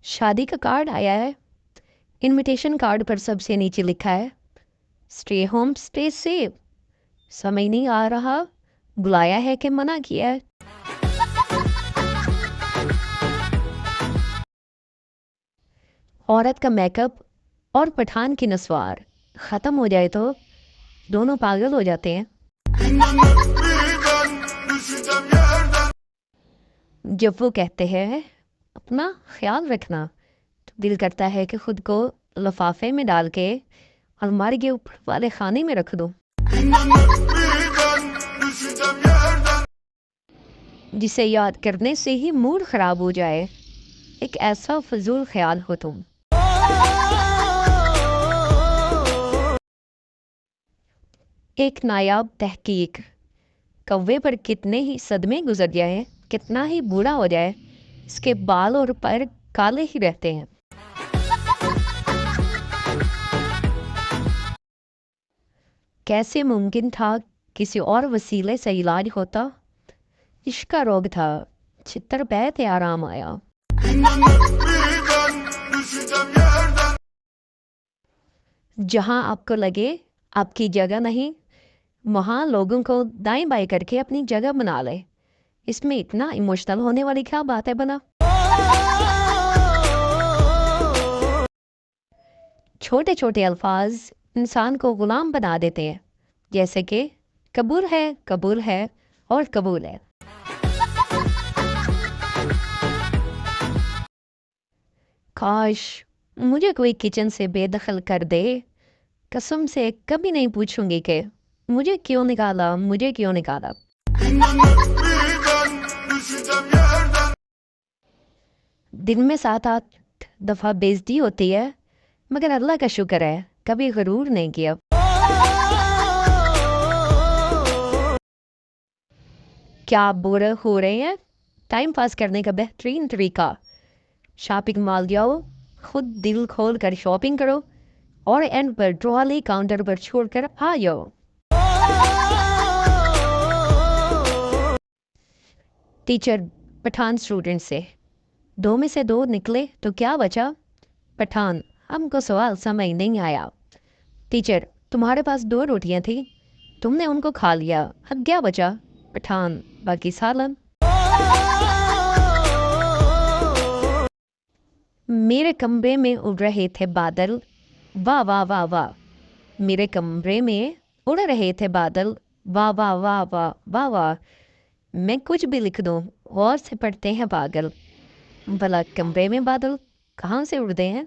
शादी का कार्ड आया है। इनविटेशन कार्ड पर सबसे नीचे लिखा है स्टे होम स्टे सेफ। समझ नहीं आ रहा बुलाया है कि मना किया है। औरत का मेकअप और पठान की नस्वार ख़त्म हो जाए तो दोनों पागल हो जाते हैं। जब वो कहते हैं अपना ख्याल रखना तो दिल करता है कि खुद को लिफाफे में डाल के अलमारी के ऊपर वाले खाने में रख दो। जिसे याद करने से ही मूड खराब हो जाए, एक ऐसा फजूल ख्याल हो तुम। एक नायाब तहकीक, कौवे पर कितने ही सदमे गुजर जाए, कितना ही बूढ़ा हो जाए, इसके बाल और पैर काले ही रहते हैं। कैसे मुमकिन था किसी और वसीले से इलाज होता? इश्क का रोग था, छितर पे थे आराम आया। जहां आपको लगे आपकी जगह नहीं, वहां लोगों को दाएं बाएं करके अपनी जगह बना ले। इसमें इतना इमोशनल होने वाली क्या बात है बना? छोटे छोटे अल्फाज इंसान को गुलाम बना देते हैं, जैसे कि कबूल है और कबूल है। काश मुझे कोई किचन से बेदखल कर दे। कसम से कभी नहीं पूछूंगी कि मुझे क्यों निकाला। दिन में 7-8 दफा बेइज्जती होती है, मगर अल्लाह का शुक्र है कभी गरूर नहीं किया। क्या आप बोर हो रहे हैं? टाइम पास करने का बेहतरीन तरीका, शॉपिंग मॉल जाओ, खुद दिल खोल कर शॉपिंग करो और एंड पर ट्रॉली काउंटर पर छोड़कर आ जाओ। टीचर पठान स्टूडेंट से, 2 में से 2 निकले तो क्या बचा? पठान, हमको सवाल समझ नहीं आया। टीचर, तुम्हारे पास 2 रोटियां थी, तुमने उनको खा लिया, अब क्या बचा? पठान, बाकी सालन। मेरे कमरे में उड़ रहे थे बादल, वाह वाह वाह वाह। मेरे कमरे में उड़ रहे थे बादल, वाह वाह वाह वाह वाह वाह। मैं कुछ भी लिख दूं और से पढ़ते हैं पागल। भला कमरे में बादल कहाँ से उड़ते हैं?